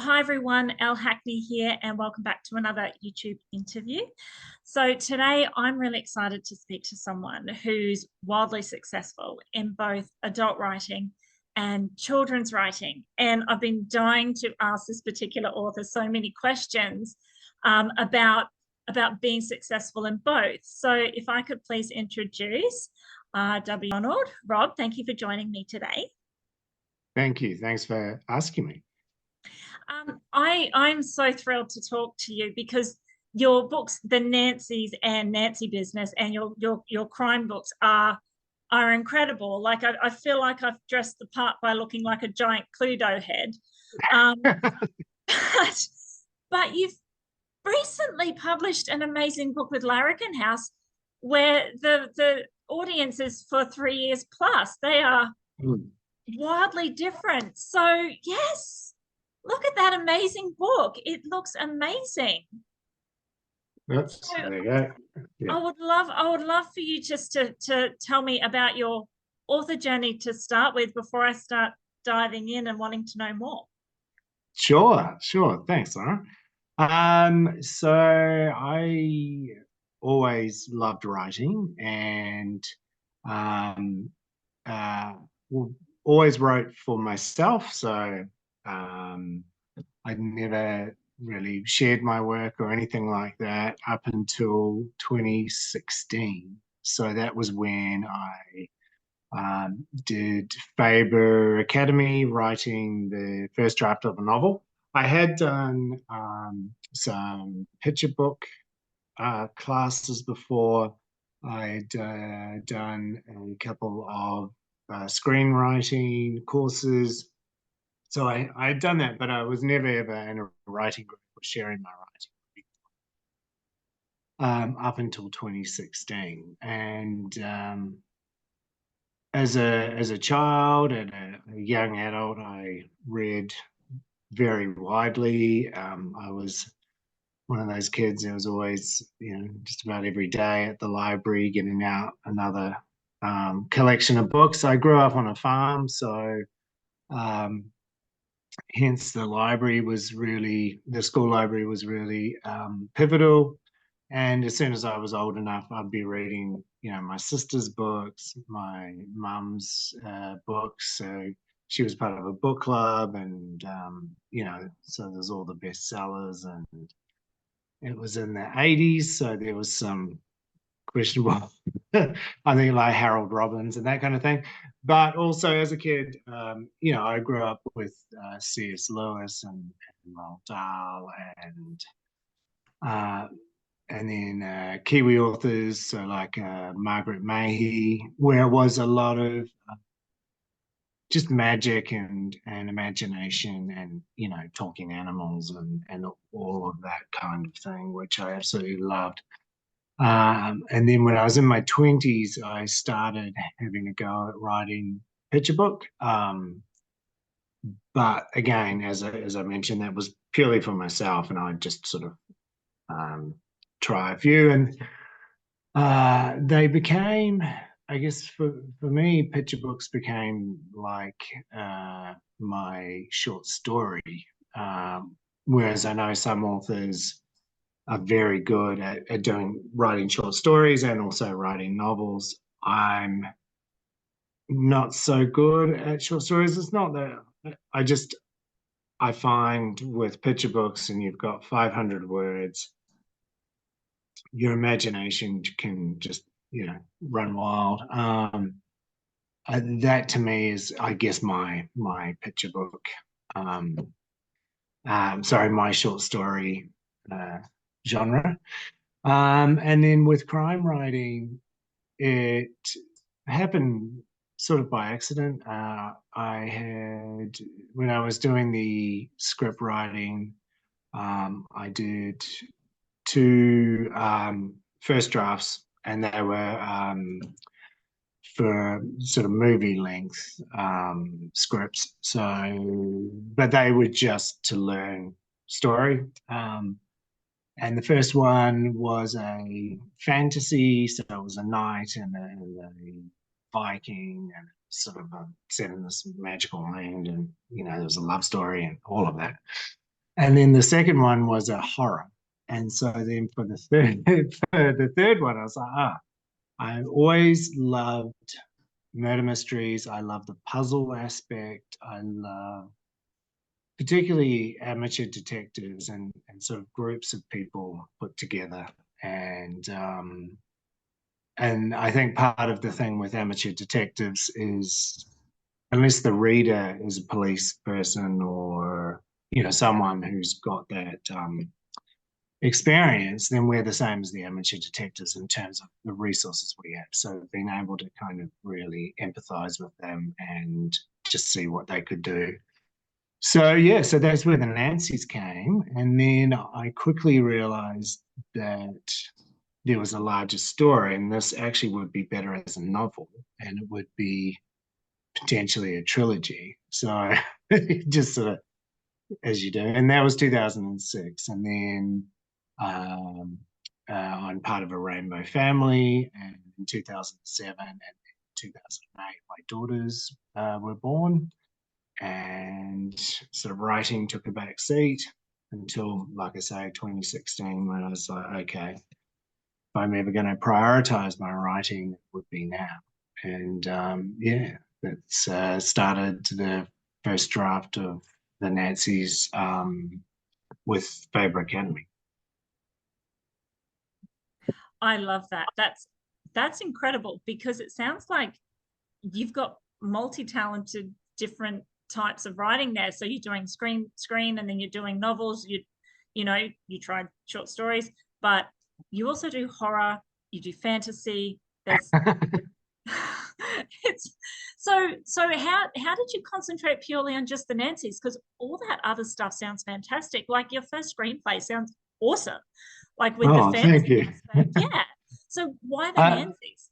Hi everyone, Elle Hackney here, and welcome back to another YouTube interview. So today I'm really excited to speak to someone who's wildly successful in both adult writing and children's writing. And I've been dying to ask this particular author so many questions about being successful in both. So if I could please introduce RWR McDonald. Rob, thank you for joining me today. Thank you. Thanks for asking me. I'm so thrilled to talk to you because your books, The Nancy's and Nancy Business, and your crime books are incredible. Like I feel like I've dressed the part by looking like a giant Cluedo head. but, but you've recently published an amazing book with Larrikin House where the audience is for 3 years plus. They are wildly different. So yes. Look at that amazing book. It looks amazing. Oops, so, there you go. Yeah. I would love for you just to tell me about your author journey to start with before I start diving in and wanting to know more. Sure. Thanks, Laura. So I always loved writing and always wrote for myself. So I never really shared my work or anything like that up until 2016. So that was when I did Faber Academy, writing the first draft of a novel. I had done some picture book classes before. I'd done a couple of screenwriting courses. So I'd done that, but I was never ever in a writing group or sharing my writing up until 2016. And as a child and a young adult, I read very widely. I was one of those kids that was always, just about every day at the library getting out another collection of books. I grew up on a farm, so hence the school library was really pivotal. And as soon as I was old enough, I'd be reading, my sister's books, my mum's books. So she was part of a book club, and so there's all the bestsellers, and it was in the 80s, so there was some questionable, I think, like Harold Robbins and that kind of thing. But also as a kid, I grew up with C.S. Lewis and Roald Dahl and then Kiwi authors, so like Margaret Mahy, where it was a lot of just magic and imagination and, talking animals and all of that kind of thing, which I absolutely loved. And then when I was in my 20s, I started having a go at writing picture book. But again, as I mentioned, that was purely for myself, and I just sort of try a few, and they became, I guess, for me, picture books became like my short story. Whereas I know some authors are very good at writing short stories and also writing novels. I'm not so good at short stories. It's not that I find with picture books, and you've got 500 words, your imagination can just, run wild. That to me is, I guess, my picture book. My short story genre. And then with crime writing, it happened sort of by accident. When I was doing the script writing, I did two first drafts, and they were for sort of movie length scripts. So, but they were just to learn story. And the first one was a fantasy, so it was a knight and a Viking, and sort of set in this magical land, and there was a love story and all of that. And then the second one was a horror. And so then for the third, for the third one, I was like, I always loved murder mysteries. I love the puzzle aspect. I love particularly amateur detectives and sort of groups of people put together. And I think part of the thing with amateur detectives is unless the reader is a police person or someone who's got that experience, then we're the same as the amateur detectives in terms of the resources we have. So being able to kind of really empathize with them and just see what they could do. So yeah, so that's where the Nancy's came. And then I quickly realized that there was a larger story, and this actually would be better as a novel, and it would be potentially a trilogy. So just sort of as you do, and that was 2006, and then I'm part of a rainbow family, and in 2007 and 2008, my daughters were born, and sort of writing took a back seat until, like I say, 2016, when I was like, okay, if I'm ever going to prioritize my writing, it would be now. And yeah, that's started the first draft of the Nazis with Faber Academy. I love that. That's incredible because it sounds like you've got multi-talented different types of writing there. So you're doing screen, and then you're doing novels. You tried short stories, but you also do horror. You do fantasy. There's it's so how did you concentrate purely on just the Nancy's? Because all that other stuff sounds fantastic. Like your first screenplay sounds awesome, like with the Oh, thank fantasy you. aspect. Yeah. So why the Uh, Nancy's?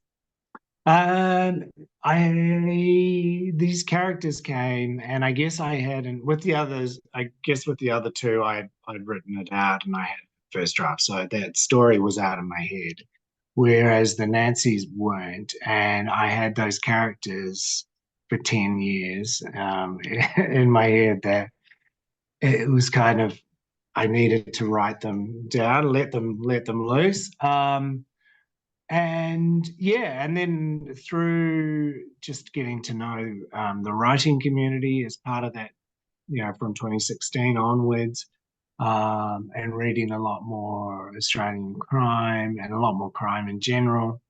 Um, I these characters came, and I guess I had, and with the others, I guess with the other two, I'd written it out, and I had first draft, so that story was out of my head. Whereas the Nancy's weren't, and I had those characters for 10 years in my head. That it was kind of I needed to write them down, let them loose. And yeah, and then through just getting to know the writing community as part of that, from 2016 onwards, and reading a lot more Australian crime and a lot more crime in general.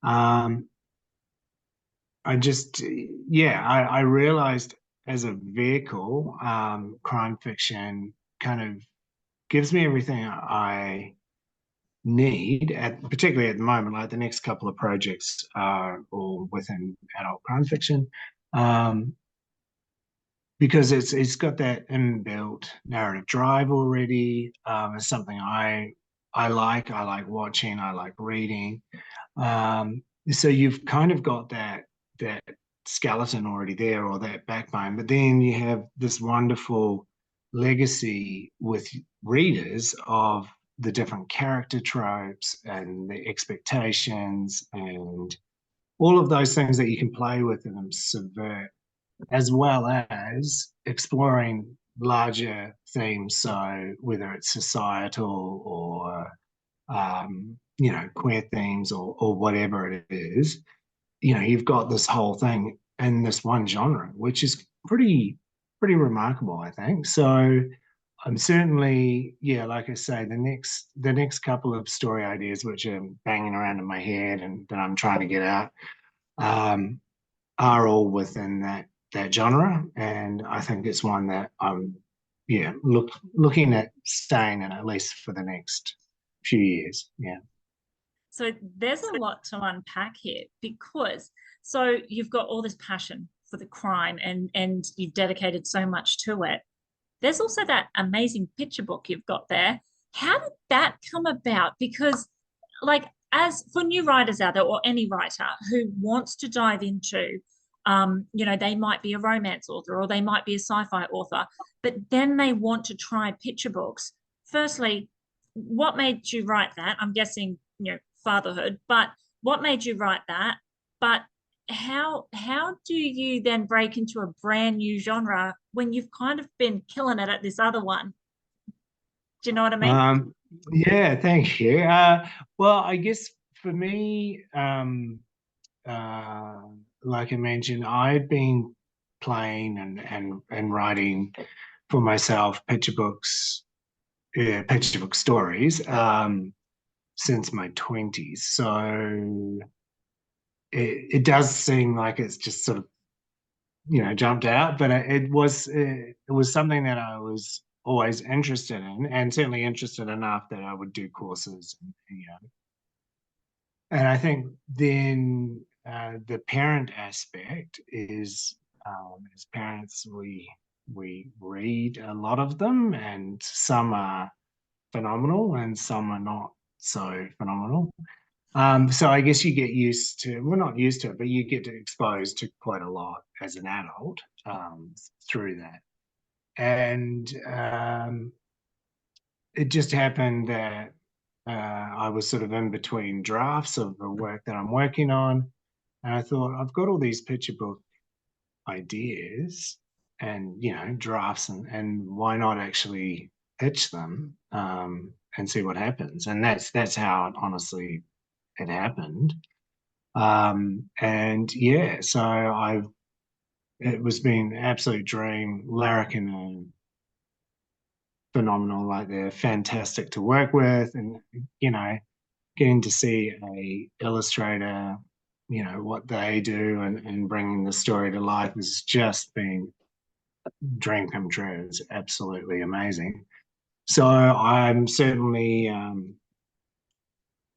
Um, I just, yeah, I realized as a vehicle, crime fiction kind of gives me everything I need particularly at the moment, like the next couple of projects are all within adult crime fiction, um, because it's got that inbuilt narrative drive already. It's something I like watching, I like reading. So you've kind of got that skeleton already there, or that backbone, but then you have this wonderful legacy with readers of the different character tropes and the expectations and all of those things that you can play with and subvert, as well as exploring larger themes. So whether it's societal or queer themes or whatever it is, you've got this whole thing in this one genre, which is pretty remarkable, I think. So I'm certainly, yeah, like I say, the next couple of story ideas which are banging around in my head and that I'm trying to get out, um, are all within that genre, and I think it's one that I'm, yeah, looking at staying in at least for the next few years. Yeah. So there's a lot to unpack here because so you've got all this passion for the crime and you've dedicated so much to it. There's also that amazing picture book you've got there. How did that come about? Because like as for new writers out there or any writer who wants to dive into they might be a romance author or they might be a sci-fi author, but then they want to try picture books. Firstly, what made you write that? I'm guessing, fatherhood, but what made you write that? But how do you then break into a brand new genre when you've kind of been killing it at this other one? Do you know what I mean? Um, yeah, thank you. Well, I guess for me, uh, like I mentioned, I'd been playing and writing for myself picture book stories, since my 20s. So it does seem like it's just sort of, jumped out, but it was something that I was always interested in, and certainly interested enough that I would do courses, and I think then the parent aspect is, as parents, we read a lot of them, and some are phenomenal and some are not so phenomenal. So I guess you get used to, well, not used to it, but you get exposed to quite a lot as an adult, through that. And it just happened that I was sort of in between drafts of the work that I'm working on. And I thought, I've got all these picture book ideas and, drafts, and why not actually pitch them, and see what happens. And that's how it honestly had happened. And yeah, so it was been an absolute dream. Larrikin are phenomenal, like they're fantastic to work with, and you know, getting to see a illustrator, what they do, and bringing the story to life has just been dream come true. It's absolutely amazing. So I'm certainly,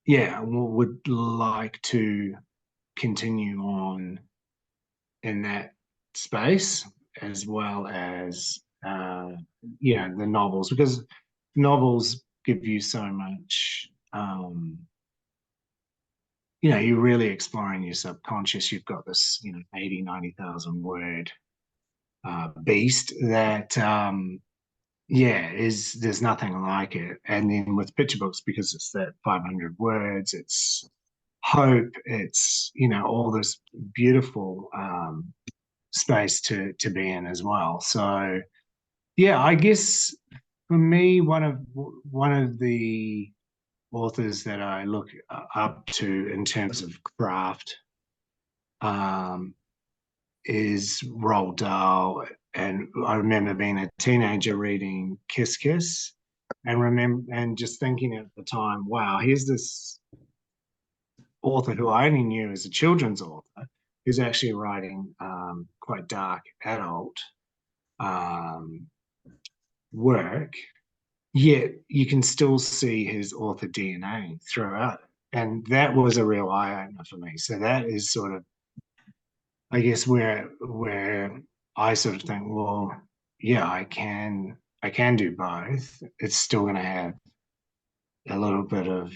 yeah, would like to continue on in that space, as well as, the novels, because novels give you so much. You're really exploring your subconscious. You've got this, 80, 90,000 word beast that, yeah, is there's nothing like it. And then with picture books, because it's that 500 words, it's hope, it's, all this beautiful, space to be in as well. So yeah, I guess for me, one of the authors that I look up to in terms of craft, um, is Roald Dahl. And I remember being a teenager reading Kiss Kiss, and just thinking at the time, wow, here's this author who I only knew as a children's author, who's actually writing, quite dark adult, um, work, yet you can still see his author DNA throughout. And that was a real eye opener for me. So that is sort of, I guess, where I sort of think, well, yeah, I can do both. It's still going to have a little bit of,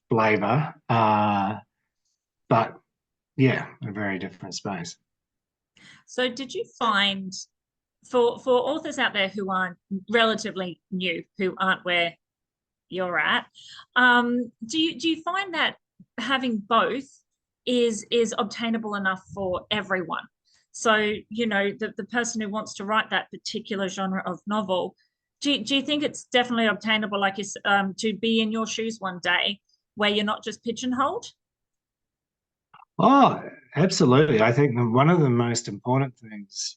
flavor, but yeah, a very different space. So did you find for authors out there who aren't relatively new, who aren't where you're at, do you find that having both is obtainable enough for everyone? So, the person who wants to write that particular genre of novel, do you think it's definitely obtainable, like to be in your shoes one day where you're not just pigeonholed? Oh, absolutely. I think one of the most important things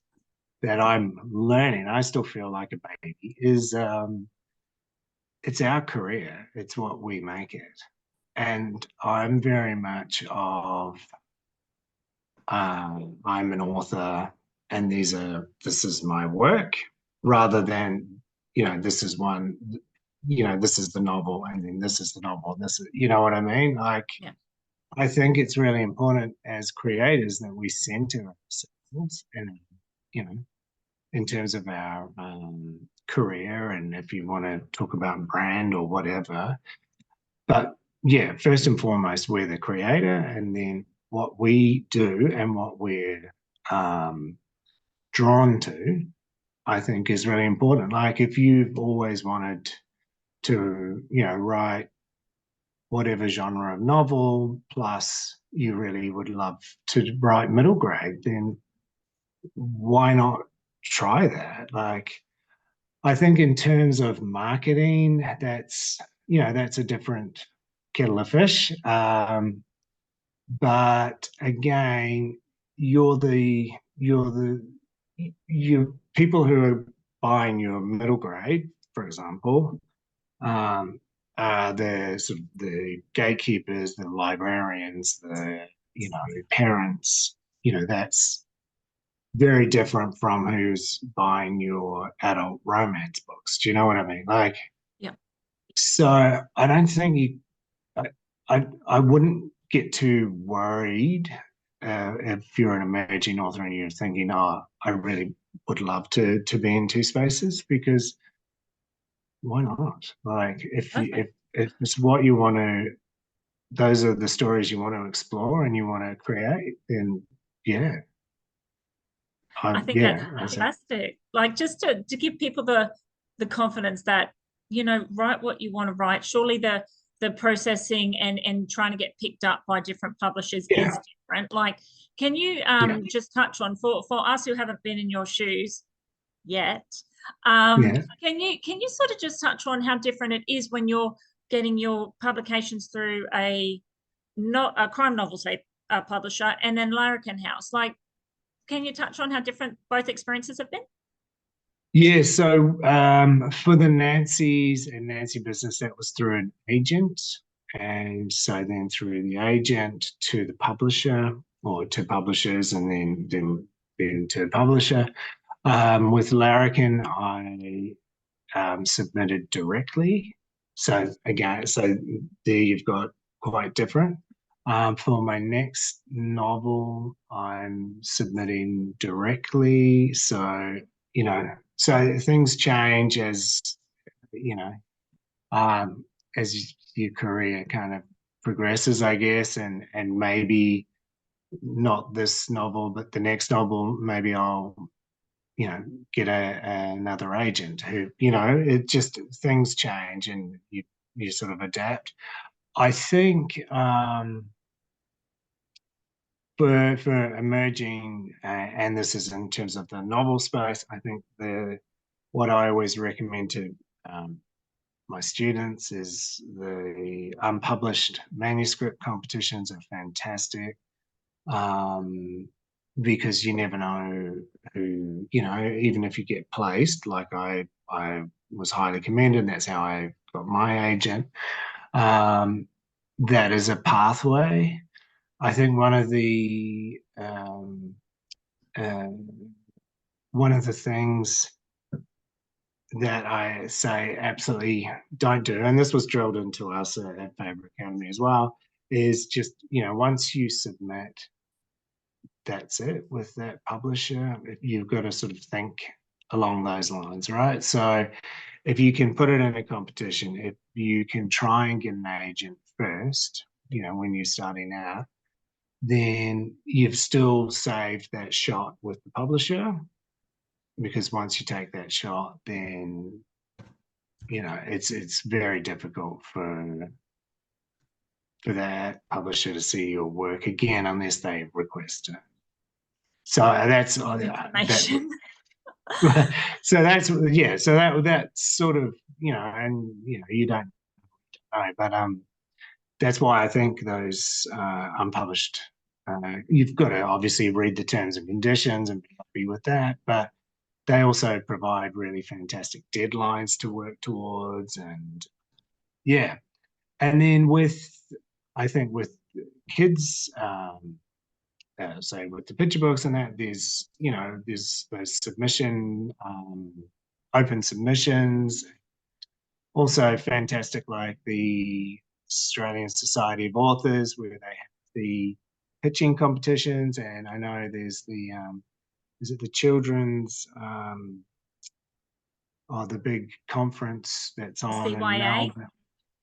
that I'm learning, I still feel like a baby, is, it's our career. It's what we make it. And I'm very much of, I'm an author, and this is my work, rather than, this is one, this is the novel, and then this is the novel. This is, you know what I mean? Like, Yeah. I think it's really important as creators that we center ourselves, and, you know, in terms of our, career, and if you want to talk about brand or whatever. But yeah, first and foremost, we're the creator, and then what we do and what we're, um, drawn to, I think, is really important. Like if you've always wanted to, write whatever genre of novel, plus you really would love to write middle grade, then why not try that? Like, I think in terms of marketing, that's a different kettle of fish. But again, you're the you people who are buying your middle grade, for example, um, the sort of the gatekeepers, the librarians, the parents. That's very different from who's buying your adult romance books. Do you know what I mean? Like, Yeah. so I don't think I wouldn't get too worried if you're an emerging author and you're thinking, oh, I really would love to be in two spaces, because why not? Like, Perfect. if it's what you want to, those are the stories you want to explore and you want to create, then yeah, I think that's yeah, I think fantastic. Like, just to give people the confidence that, write what you want to write. Surely the processing and trying to get picked up by different publishers yeah, is different. Like, can you yeah, just touch on, for us who haven't been in your shoes yet, yeah. can you sort of just touch on how different it is when you're getting your publications through a not a crime novel, say, publisher, and then Larrikin House? Like, can you touch on how different both experiences have been? Yeah, so for the Nancy's and Nancy business, that was through an agent. And so then through the agent to the publisher, or to publishers, and then to the publisher. With Larrikin, I submitted directly. So again, so there you've got quite different. For my next novel, I'm submitting directly. So things change you know, um, as your career kind of progresses, I guess, and maybe not this novel, but the next novel, maybe I'll get another agent who, it just, things change and you sort of adapt. I think for emerging, and this is in terms of the novel space, I think the what I always recommend to um, my students is the unpublished manuscript competitions are fantastic, um, because you never know who, even if you get placed, like I was highly commended, and that's how I got my agent. Um, that is a pathway. I think uh, one of the things that I say absolutely don't do, and this was drilled into us at Faber Academy as well, is just, once you submit, that's it with that publisher. You've got to sort of think along those lines, right? So if you can put it in a competition, if you can try and get an agent first, when you're starting out, then you've still saved that shot with the publisher, because once you take that shot, then it's very difficult for that publisher to see your work again unless they request it. So that's New that. information. So that's, yeah. So that's sort of, and you don't know, but that's why I think those unpublished. You've got to obviously read the terms and conditions and be happy with that, but they also provide really fantastic deadlines to work towards, and yeah. And then I think with kids, say with the picture books and that, there's those open submissions, also fantastic, like the Australian Society of Authors, where they have the pitching competitions, and I know there's is it the children's, the big conference that's on in CYA. Melbourne.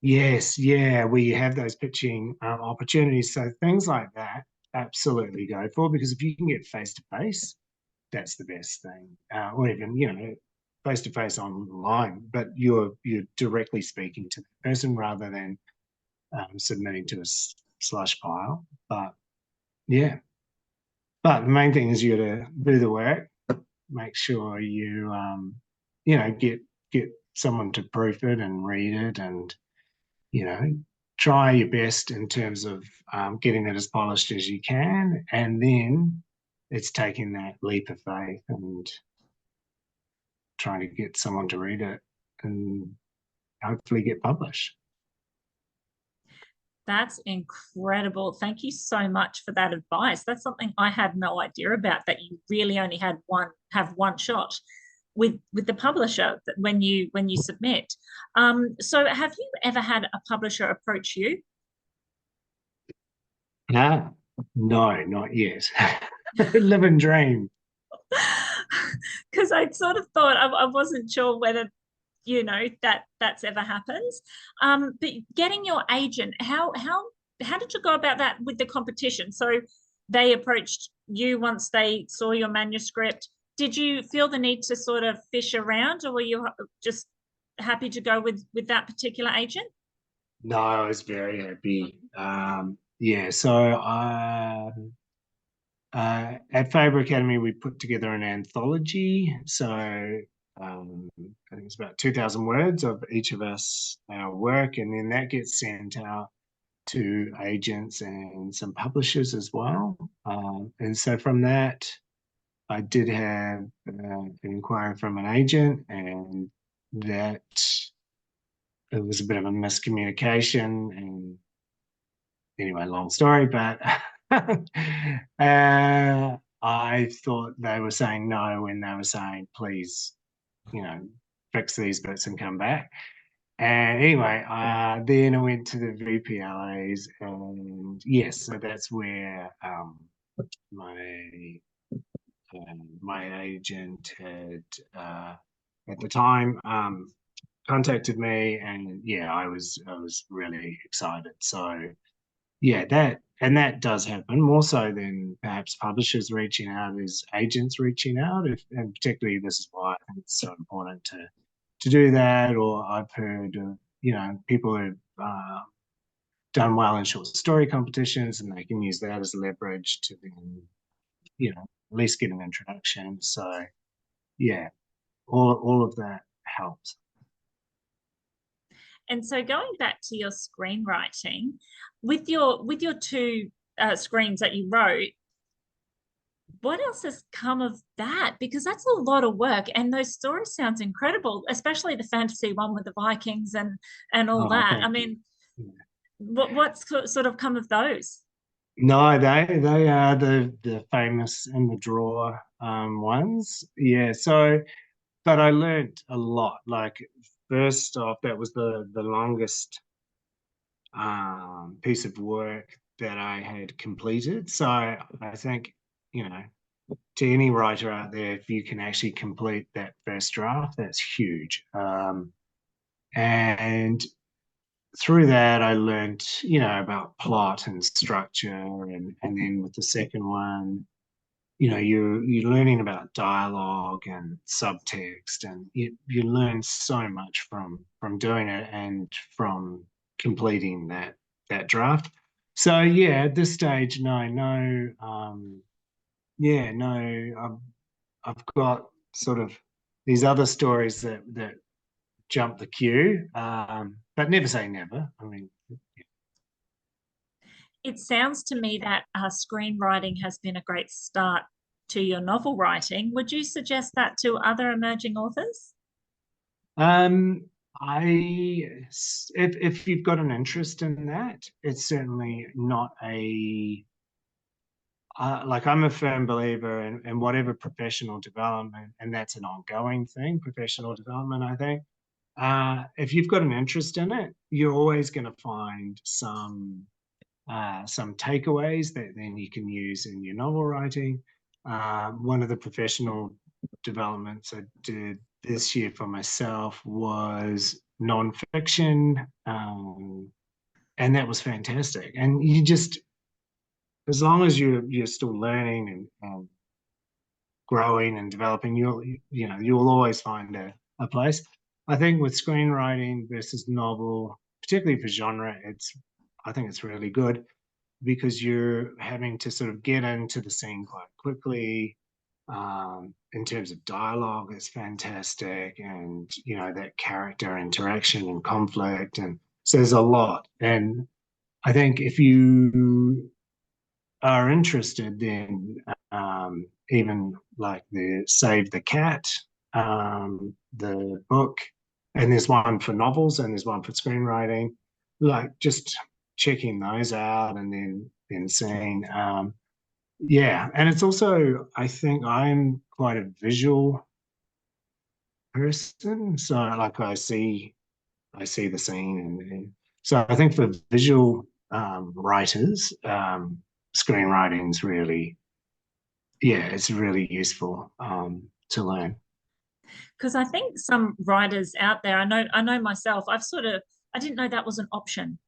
Yes, yeah, we have those pitching opportunities. So things like that, absolutely go for, because if you can get face to face, that's the best thing. Or even face to face online, but you're directly speaking to the person rather than submitting to a slush pile. But yeah, but the main thing is you got to do the work, make sure you get someone to proof it and read it, and you know, try your best in terms of getting it as polished as you can, and then it's taking that leap of faith and trying to get someone to read it and hopefully get published. That's incredible. Thank you so much for that advice. That's something I had no idea about, that you really only have one shot with the publisher when you submit. So have you ever had a publisher approach you? No, no, not yet. Live and dream. Because I sort of thought I wasn't sure whether that's ever happens. But getting your agent, how did you go about that with the competition? So they approached you once they saw your manuscript. Did you feel the need to sort of fish around, or were you just happy to go with that particular agent? No, I was very happy. Yeah, so at Faber Academy, we put together an anthology. So I think it's about 2,000 words of each of us, our work, and then that gets sent out to agents and some publishers as well. And so from that, I did have an inquiry from an agent, and that it was a bit of a miscommunication. And anyway, long story, but I thought they were saying no when they were saying, please, fix these bits and come back. And anyway, then I went to the VPLAs, and yes, so that's where my my agent had at the time contacted me, and yeah, I was really excited. So yeah, that does happen more so than perhaps publishers reaching out, is agents reaching out. And particularly, this is why I think it's so important to do that. Or I've heard of people who've done well in short story competitions, and they can use that as leverage to then at least get an introduction. So yeah, all of that helps. And so going back to your screenwriting, with your two screens that you wrote, what else has come of that? Because that's a lot of work, and those stories sounds incredible, especially the fantasy one with the Vikings and all Oh, that. I thank you. mean, what's sort of come of those? No, they are the famous in the drawer ones. Yeah. So, but I learned a lot. Like first off, that was the longest piece of work that I had completed. So I think to any writer out there, if you can actually complete that first draft, that's huge. And through that, I learned, about plot and structure, and then with the second one, you're learning about dialogue and subtext, and you learn so much from doing it and from completing that draft. So yeah, at this stage, no, yeah, no, I've got sort of these other stories that jump the queue, but never say never. I mean, It sounds to me that screenwriting has been a great start to your novel writing. Would you suggest that to other emerging authors? um, if you've got an interest in that, it's certainly not a like I'm a firm believer in whatever professional development, and that's an ongoing thing, professional development, I think. If you've got an interest in it, you're always going to find some takeaways that then you can use in your novel writing. One of the professional developments I did this year for myself was nonfiction, and that was fantastic. And you just, as long as you're still learning and growing and developing, you'll always find a place. I think with screenwriting versus novel, particularly for genre, I think it's really good because you're having to sort of get into the scene quite quickly. in terms of dialogue, it's fantastic, and that character interaction and conflict, and so there's a lot. And I think if you are interested, then even like the Save the Cat, the book, and there's one for novels and there's one for screenwriting, like just checking those out and then seeing. Yeah, and it's also, I think I'm quite a visual person, so like I see the scene, and so I think for visual writers, screenwriting is really, yeah, it's really useful to learn. Because I think some writers out there, I know myself, I didn't know that was an option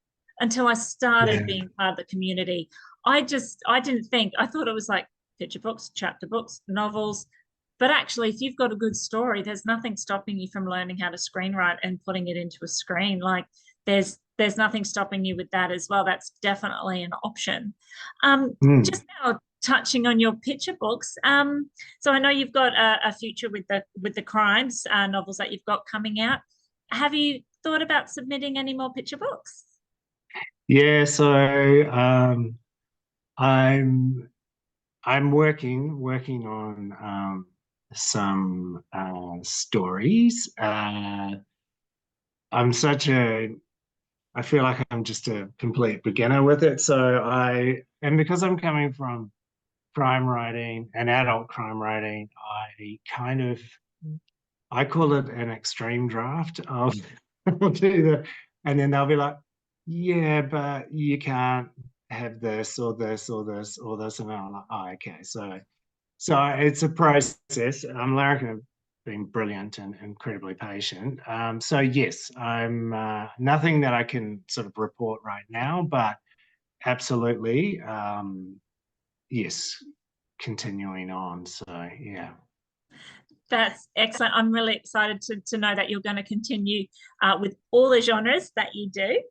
until I started Yeah. being part of the community. I didn't think, I thought it was like picture books, chapter books, novels. But actually, if you've got a good story, there's nothing stopping you from learning how to screenwrite and putting it into a screen. Like there's nothing stopping you with that as well. That's definitely an option. Mm. Just now touching on your picture books. So I know you've got a future with the crimes novels that you've got coming out. Have you thought about submitting any more picture books? Yeah, so I'm I'm working on some stories. I'm such a I feel like I'm just a complete beginner with it. And because I'm coming from crime writing and adult crime writing, I call it an extreme draft. I'll do and then they'll be like, yeah, but you can't have this or this or this or this. And I'm like, oh, okay. So it's a process. Larry have been brilliant and incredibly patient. So yes, I'm nothing that I can sort of report right now, but absolutely, yes, continuing on. So yeah. That's excellent. I'm really excited to know that you're going to continue with all the genres that you do.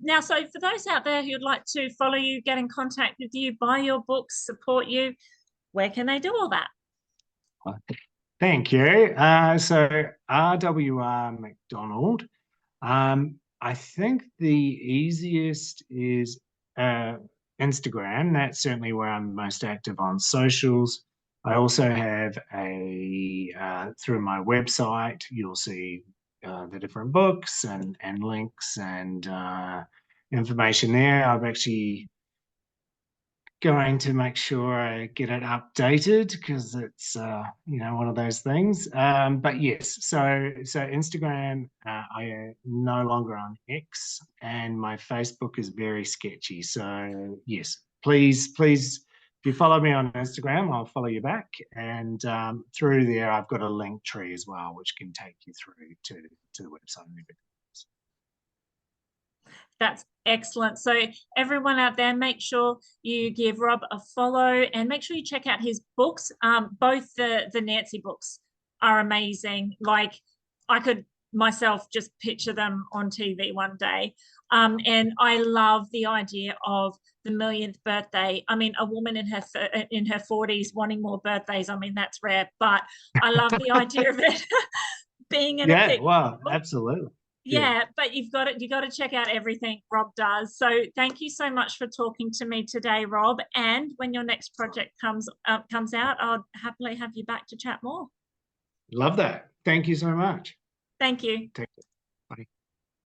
Now, so for those out there who'd like to follow you, get in contact with you, buy your books, support you, where can they do all that? Thank you. So RWR McDonald. I think the easiest is Instagram. That's certainly where I'm most active on socials. I also have through my website, you'll see the different books and links and information there. I've actually going to make sure I get it updated because it's one of those things. But yes, so Instagram, I no longer on X, and my Facebook is very sketchy. So yes, please, if you follow me on Instagram, I'll follow you back, and through there I've got a link tree as well, which can take you through to the website and everything. That's excellent. So everyone out there, make sure you give Rob a follow and make sure you check out his books. Both the Nancy books are amazing. Like I could myself just picture them on TV one day. And I love the idea of the millionth birthday. I mean, a woman in her 40s wanting more birthdays. I mean, that's rare, but I love the idea of it being in a Yeah, picture well, book. absolutely. Yeah. Yeah, but you got to check out everything Rob does. So thank you so much for talking to me today, Rob. And when your next project comes out, I'll happily have you back to chat more. Love that. Thank you so much. Thank you. Take care. Bye.